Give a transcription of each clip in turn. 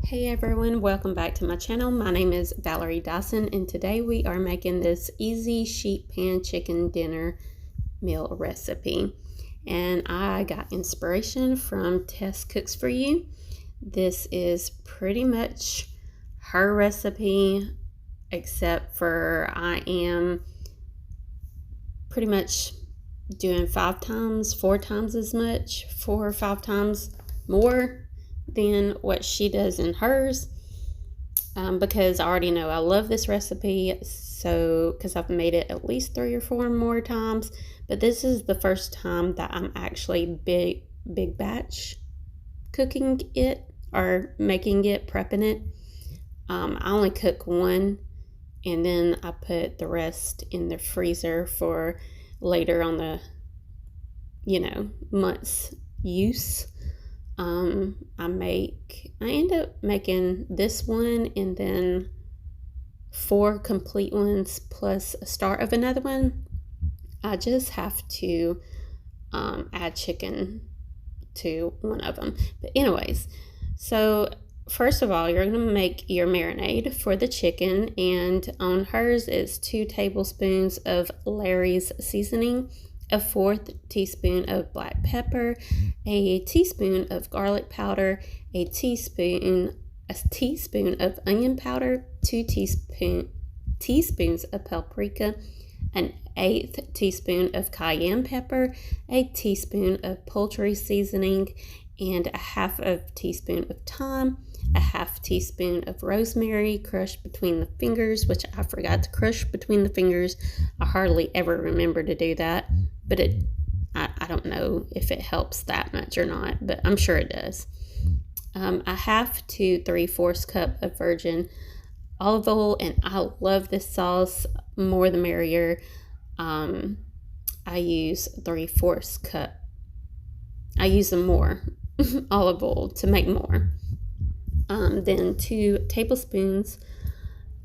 Hey everyone, welcome back to my channel. My name is Valerie Dison and today we are making this easy sheet pan chicken dinner meal recipe. And I got inspiration from Tess Cooks For You. This is pretty much her recipe, except for I am pretty much doing 4 times as much, 4 or 5 times more than what she does in hers, because I already know I love this recipe, so because I've made it at least 3 or 4 more times, but this is the first time that I'm actually big batch cooking it or making it, prepping it. I only cook one and then I put the rest in the freezer for later on the month's use. I end up making this one and then 4 complete ones plus a start of another one. I just have to add chicken to one of them. But anyways, so first of all, you're going to make your marinade for the chicken, and on hers is 2 tablespoons of Lawry's seasoning, a 1/4 teaspoon of black pepper, a teaspoon of garlic powder, a teaspoon of onion powder, 2 teaspoons of paprika, an 1/8 teaspoon of cayenne pepper, a teaspoon of poultry seasoning, and a 1/2 teaspoon of thyme, a 1/2 teaspoon of rosemary crushed between the fingers, which I forgot to crush between the fingers. I hardly ever remember to do that, but I don't know if it helps that much or not, but I'm sure it does. A 1/2 to 3/4 cup of virgin olive oil, and I love this sauce, more the merrier. I use 3/4 cup. I use some more olive oil to make more. Then 2 tablespoons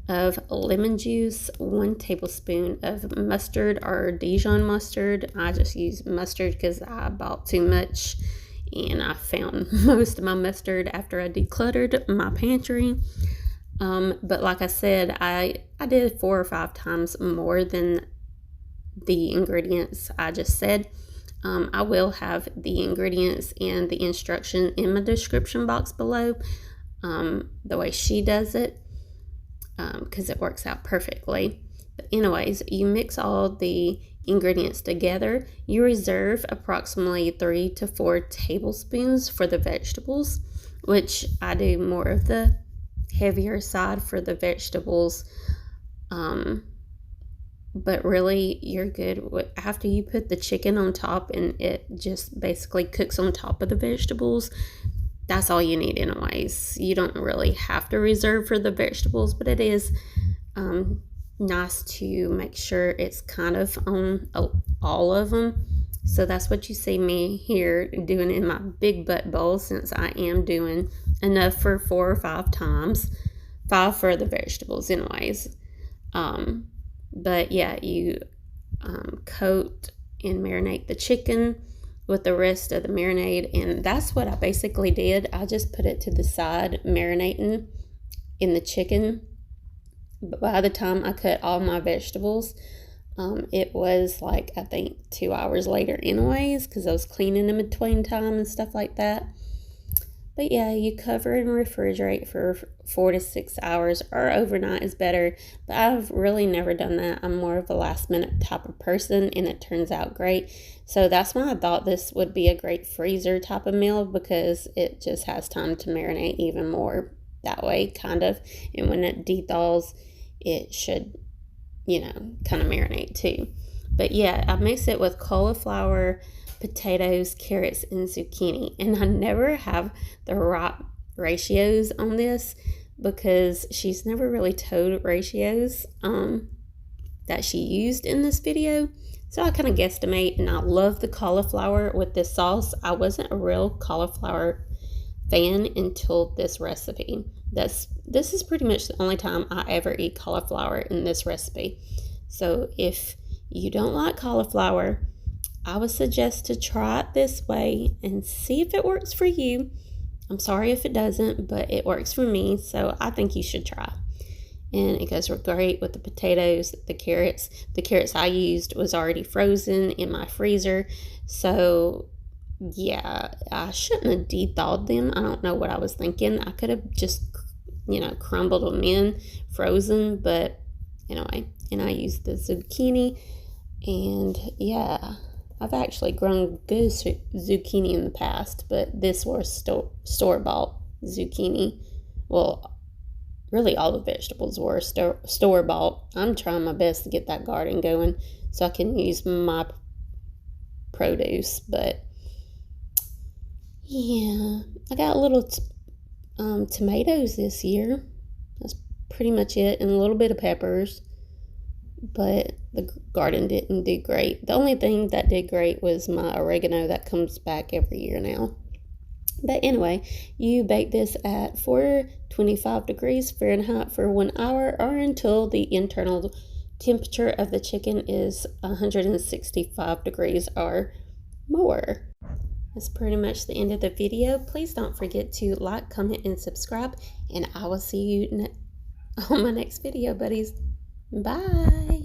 of lemon juice, 1 tablespoon of mustard or Dijon mustard. I just use mustard because I bought too much and I found most of my mustard after I decluttered my pantry. But like I said, I did 4 or 5 times more than the ingredients I just said. I will have the ingredients and the instruction in my description box below, the way she does it, because it works out perfectly. But anyways, you mix all the ingredients together. You reserve approximately 3 to 4 tablespoons for the vegetables, which I do more of the heavier side for the vegetables. But really, you're good after you put the chicken on top and it just basically cooks on top of the vegetables. That's all you need anyways. You don't really have to reserve for the vegetables, but it is nice to make sure it's kind of on all of them. So that's what you see me here doing in my big butt bowl, since I am doing enough for 4 or 5 times. 5 for the vegetables anyways. But yeah, you coat and marinate the chicken with the rest of the marinade, and that's what I basically did. I just put it to the side marinating in the chicken. But by the time I cut all my vegetables, it was like, I think 2 hours later anyways, because I was cleaning in between time and stuff like that. But yeah, you cover and refrigerate for 4 to 6 hours, or overnight is better. But I've really never done that. I'm more of a last minute type of person, and it turns out great. So that's why I thought this would be a great freezer type of meal, because it just has time to marinate even more that way, kind of. And when it dethaws, it should, kind of marinate too. But yeah, I mix it with cauliflower, potatoes, carrots, and zucchini, and I never have the right ratios on this because she's never really told ratios that she used in this video, so I kind of guesstimate. And I love the cauliflower with this sauce. I wasn't a real cauliflower fan until this recipe. This is pretty much the only time I ever eat cauliflower in this recipe. So if you don't like cauliflower, I would suggest to try it this way and see if it works for you. I'm sorry if it doesn't, but it works for me, so I think you should try. And it goes great with the potatoes, the carrots. The carrots I used was already frozen in my freezer, so yeah, I shouldn't have de-thawed them. I don't know what I was thinking. I could have just, crumbled them in frozen, but anyway. And I used the zucchini, and yeah, I've actually grown good zucchini in the past, but this was store-bought zucchini. Well, really all the vegetables were store-bought. I'm trying my best to get that garden going so I can use my produce, but yeah, I got a little tomatoes this year. That's pretty much it, and a little bit of peppers, but the garden didn't do great. The only thing that did great was my oregano that comes back every year now. But anyway, you bake this at 425 degrees Fahrenheit for 1 hour, or until the internal temperature of the chicken is 165 degrees or more. That's pretty much the end of the video. Please don't forget to like, comment, and subscribe, and I will see you on my next video, buddies. Bye.